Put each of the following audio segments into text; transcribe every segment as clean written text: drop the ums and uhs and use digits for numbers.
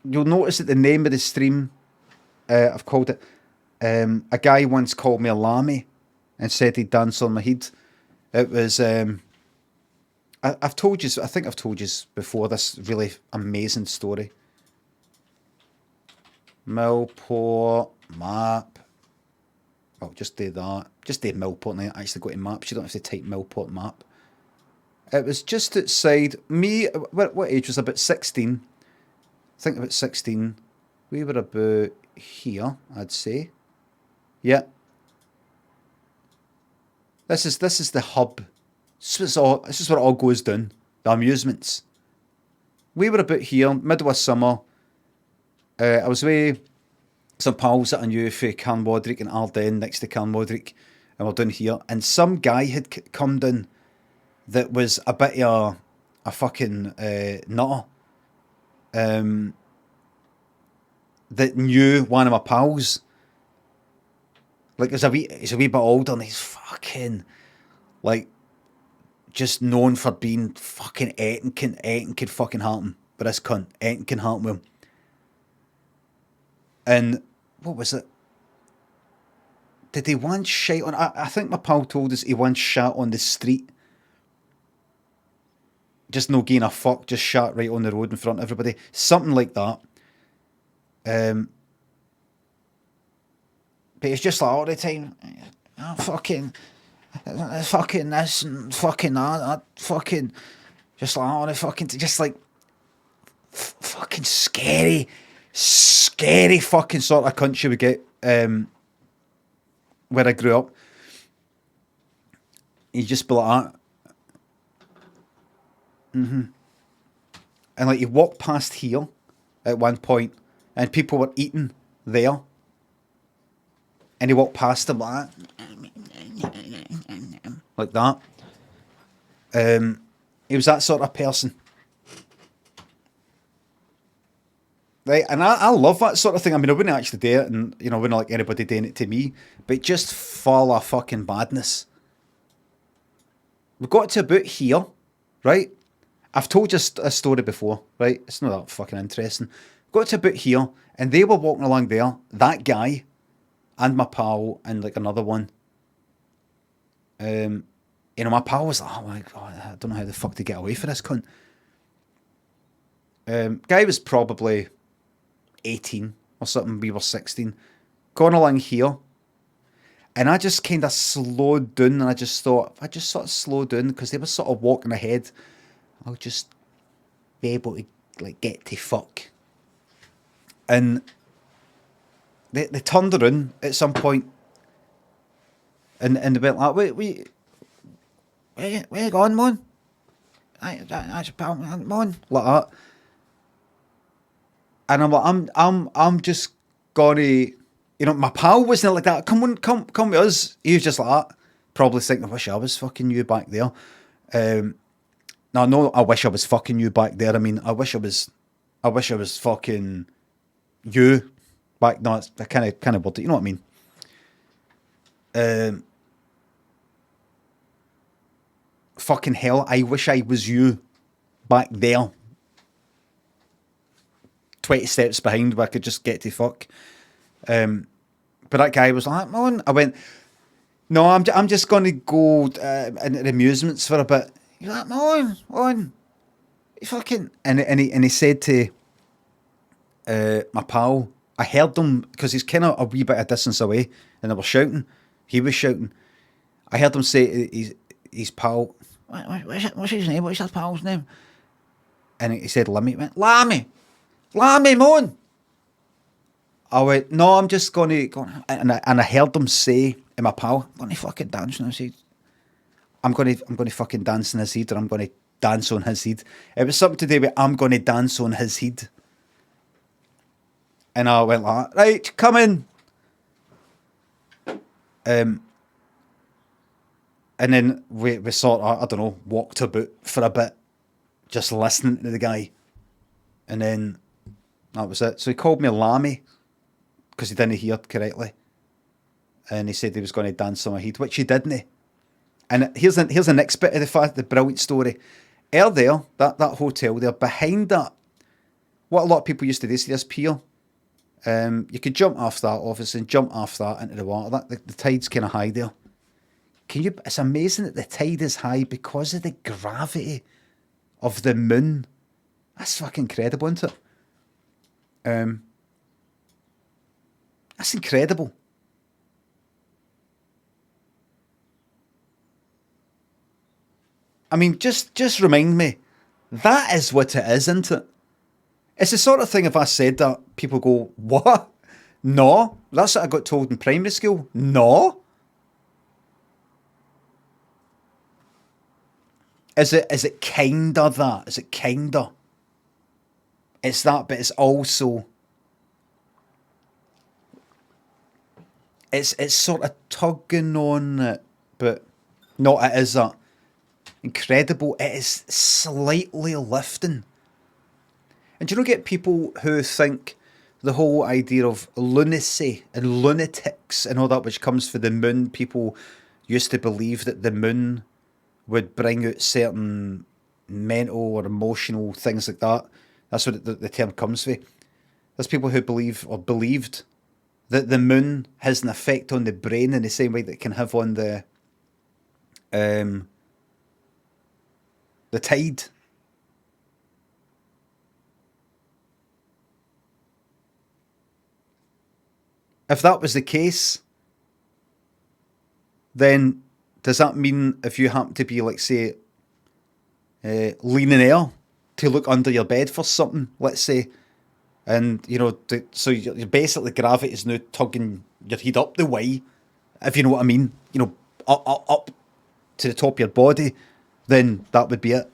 you'll notice that the name of the stream, I've called it. A guy once called me a Lammy and said he'd dance on my head. It was. I've told you. I think I've told you before this really amazing story. Millport map. Oh, just do that. Just do Millport and I actually go to maps. You don't have to type Millport map. It was just outside me. What age was I? About 16. I think about 16. We were about here, I'd say. Yeah. This is the hub. This is where it all goes down. The amusements. We were about here, middle of summer. I was with some pals that I knew for Carnmodrick and Ardennes, next to Carnmodrick, and we're down here. And some guy had come down that was a bit of a fucking nutter. That knew one of my pals. Like, he's a wee bit older, and he's fucking, like, just known for being fucking anything can fucking happen. But this cunt, anything can happen with him. And what was it? Did he once shite on? I think my pal told us he once shat on the street. Just no giving a fuck, just shat right on the road in front of everybody. Something like that. But it's just like all the time, oh, fucking this and fucking that, fucking, just like all the fucking, just like, fucking scary fucking sort of cunt you would get, where I grew up. You just be like that. And like, you walk past here at one point, and people were eating there. And he walked past them like that. He was that sort of person. Right, and I love that sort of thing. I mean, I wouldn't actually do it, and I wouldn't like anybody doing it to me, but just full of fucking badness. We got to about here, right? I've told you a story before, right? It's not that fucking interesting. Got to about here, and they were walking along there. That guy, and my pal, and like another one. My pal was like, oh my god, I don't know how the fuck to get away from this cunt. Guy was probably 18 or something. We were 16. Going along here, and I just kind of slowed down, and I just thought, if I just sort of slowed down, because they were sort of walking ahead, I'll just be able to like get to fuck. And they turned around at some point, and they went like, where you going, man? That's about man, like that. And I'm like, I'm just gonna, my pal wasn't like that. Come with us. He was just like that, probably thinking, I wish I was fucking you back there. No, I wish I was fucking you back there. I mean, I wish I was fucking you back. No, it's kind of word. You know what I mean? Fucking hell! I wish I was you back there. 20 steps behind where I could just get to fuck. But that guy was like, man. I went, no, I'm just going to go into the amusements for a bit. He's like, man, you fucking... And he said to my pal, I heard them, because he's kind of a wee bit of distance away, and they were shouting. He was shouting. I heard him say to his pal, what's his name? What's his pal's name? And he said, Lammy. He went, Lammy, man. I went, no, I'm just going to go. And I heard him say to my pal, I'm going to fucking dance on his head. I'm going to fucking dance on his head, or I'm going to dance on his head. It was something to do with, I'm going to dance on his head. And I went like, right, come in. And then we sort of, I don't know, walked about for a bit, just listening to the guy. And then that was it. So he called me Lammy, because he didn't hear correctly. And he said he was going to dance on my head, which he didn't. And here's the next bit of the brilliant story. There, that hotel there, behind that, what a lot of people used to do, see this pier, you could jump off that, obviously, and jump off that into the water. The tide's kind of high there. It's amazing that the tide is high because of the gravity of the moon. That's fucking incredible, isn't it? That's incredible. I mean, just remind me. That is what it is, isn't it? It's the sort of thing, if I said that, people go, what? No. That's what I got told in primary school. No. Is it kinda that? Is it kinda? It's that, but it's also... It's sort of tugging on it, but no, it is that. Incredible. It is slightly lifting. And do you know, get people who think the whole idea of lunacy and lunatics and all that, which comes from the moon, people used to believe that the moon would bring out certain mental or emotional things like that. That's what the term comes from. There's people who believe or believed that the moon has an effect on the brain in the same way that it can have on the tide. If that was the case, then does that mean if you happen to be, like, say, leaning air to look under your bed for something, let's say, and, you know, so you're basically gravity is now tugging your head up the way, if you know what I mean, you know, up to the top of your body, then that would be it.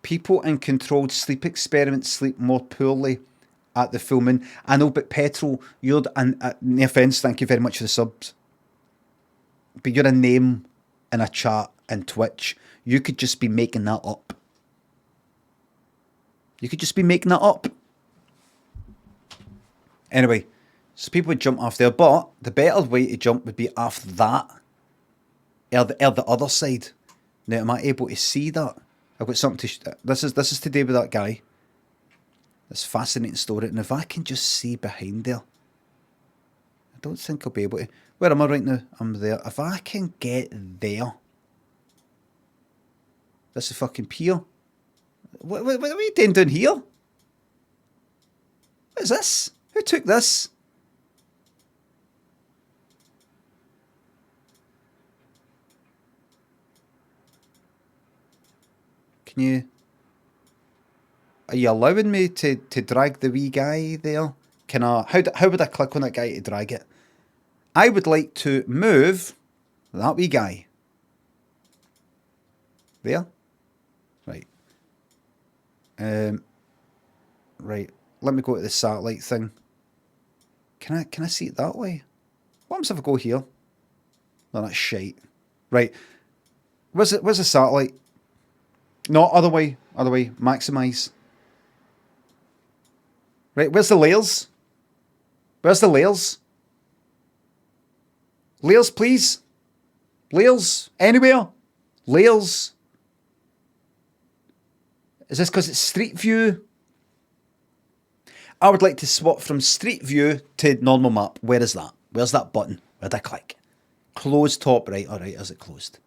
People in controlled sleep experiments sleep more poorly at the full moon. I know, but Petrol, you're, and no offence, thank you very much for the subs, but you're a name in a chat and Twitch. You could just be making that up. You could just be making that up. Anyway, so people would jump off there, but the better way to jump would be off that, or the other side. Now, am I able to see that? I've got something to... This is to do with that guy. This fascinating story. And if I can just see behind there... I don't think I'll be able to... Where am I right now? I'm there. If I can get there... This is fucking pier. What are you doing down here? What is this? Who took this? Can you... Are you allowing me to drag the wee guy there? Can I... How would I click on that guy to drag it? I would like to move that wee guy. There? Right. Right. Let me go to the satellite thing. Can I see it that way? What happens if I go here? No, that's shite. Right. Where's the satellite? No, other way. Other way. Maximise. Right, where's the layers? Where's the layers? Layers, please. Layers. Anywhere. Layers. Is this because it's Street View? I would like to swap from Street View to normal map. Where is that? Where's that button? Where'd I click? Close top right. Alright, is it closed?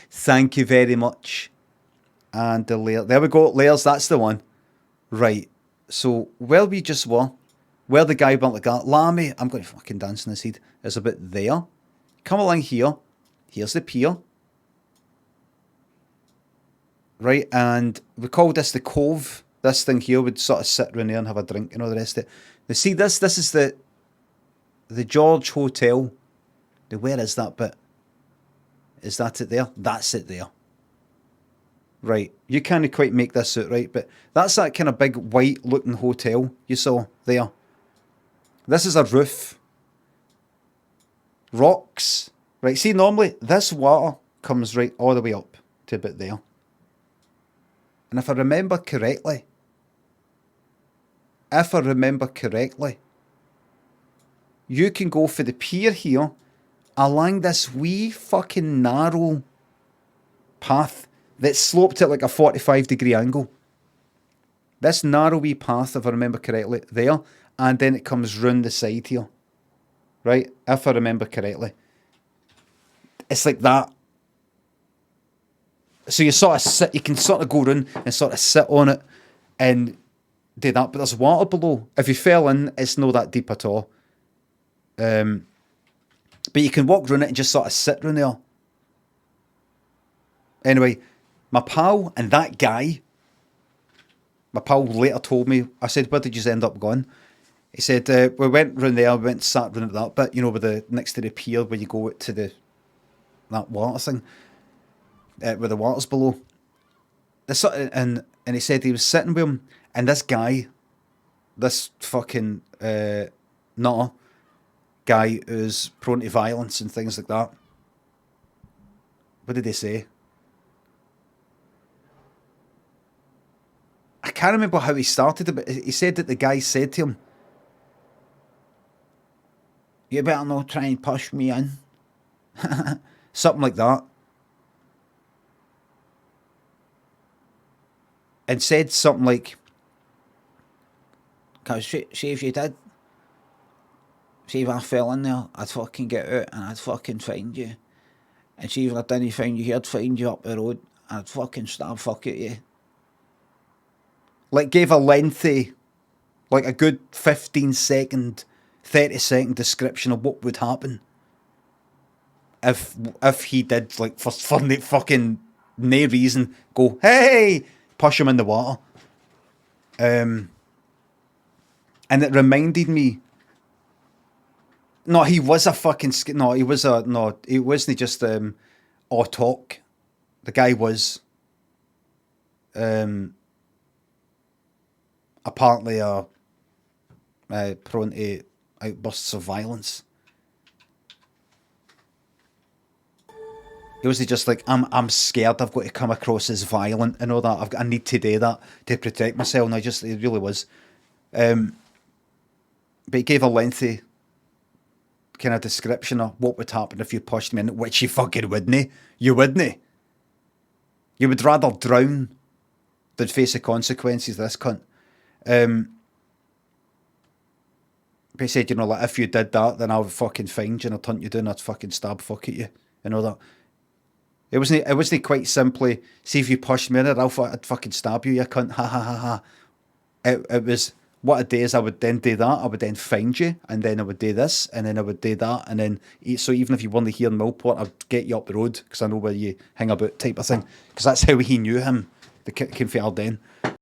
Thank you very much. And the layer. There we go. Layers, that's the one. Right. So, where we just were, where the guy went like that, Lammy, I'm going to fucking dance on his head, is a bit there. Come along here. Here's the pier. Right, and we call this the cove. This thing here would sort of sit around there and have a drink and all the rest of it. Now, see, this is the George Hotel. Now, where is that bit? Is that it there? That's it there. Right, you can't quite make this out, right? But that's that kind of big white looking hotel you saw there. This is a roof. Rocks. Right, see, normally this water comes right all the way up to about there. And if I remember correctly, you can go for the pier here along this wee fucking narrow path that sloped at like a 45-degree angle. This narrow wee path, if I remember correctly, there, and then it comes round the side here. Right? If I remember correctly. It's like that. So you sort of sit, you can sort of go round and sort of sit on it and do that, but there's water below. If you fell in, it's not that deep at all. But you can walk round it and just sort of sit round there. Anyway, my pal and that guy, my pal later told me, I said, where did you end up going? He said, we went round there, we went and sat round at that bit, you know, with the next to the pier where you go to that water thing, where the water's below. And he said he was sitting with him, and this guy, this fucking nutter guy who's prone to violence and things like that. What did they say? I can't remember how he started it, but he said that the guy said to him, "You better not try and push me in." Something like that. And said something like, "Cause see if you did, see if I fell in there, I'd fucking get out and I'd fucking find you. And see if I didn't find you here, I'd find you up the road, and I'd fucking stab fuck at you." Like, gave a lengthy, like a good 15-second, 30-second description of what would happen if he did, like, for no fucking no reason, go, "Hey!" push him in the water. And it reminded me, no, he was a fucking, no, he wasn't just all talk. The guy was apparently prone to outbursts of violence. He wasn't just like, I'm scared, I've got to come across as violent and all that, I need to do that to protect myself, and it really was. But he gave a lengthy kind of description of what would happen if you pushed me in, which you fucking wouldn't. You wouldn't. You would rather drown than face the consequences of this cunt. But he said, you know, like, if you did that, then I would fucking find you and I'd hunt you down, I'd fucking stab fuck at you and all that. It wasn't quite simply, see if you pushed me in it, I'd fucking stab you, you cunt, ha ha ha ha. It was, what I'd do is I would then do that, I would then find you, and then I would do this, and then I would do that, and then, so even if you weren't here in Millport, I'd get you up the road, because I know where you hang about type of thing. Because that's how he knew him, the King for Arden.